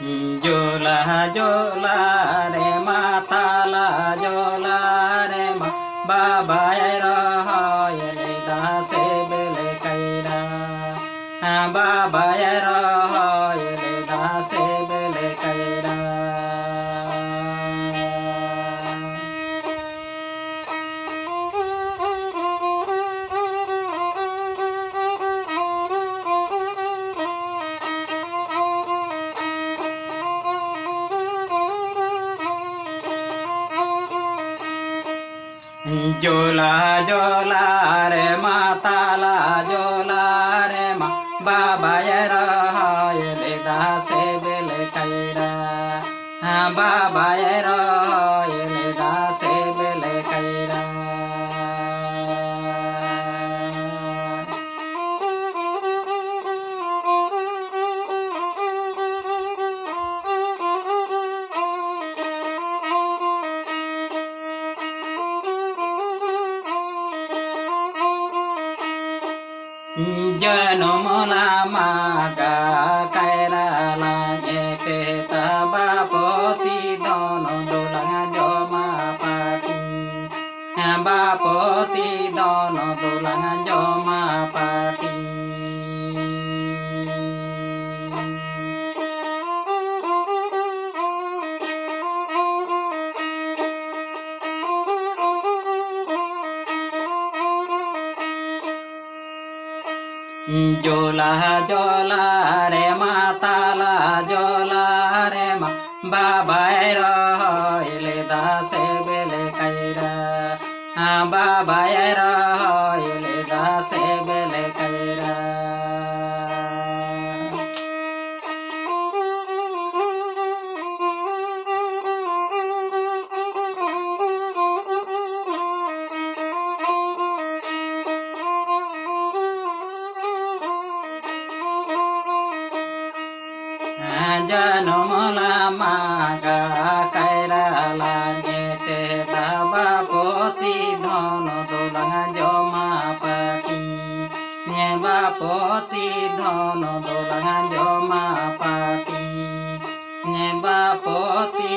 Jola jola re matala jola re ma baba era hoye da se bele kaira baba era hoye da se bele kaira jola jola re matala jola re ma baba era hoye da se bele kaira baba era hoye da se bele kaira Janumula maga kaira la ete tabapoti dono dolanga joma pati bapoti dono dolanga joma pati jola jola re matala jola re ma baba era hoye da se bele kaira baba era hoye da se bele kaira janumula maga kaira la ete tabapoti dono dolanga joma pati bapoti dono dolanga joma pati bapoti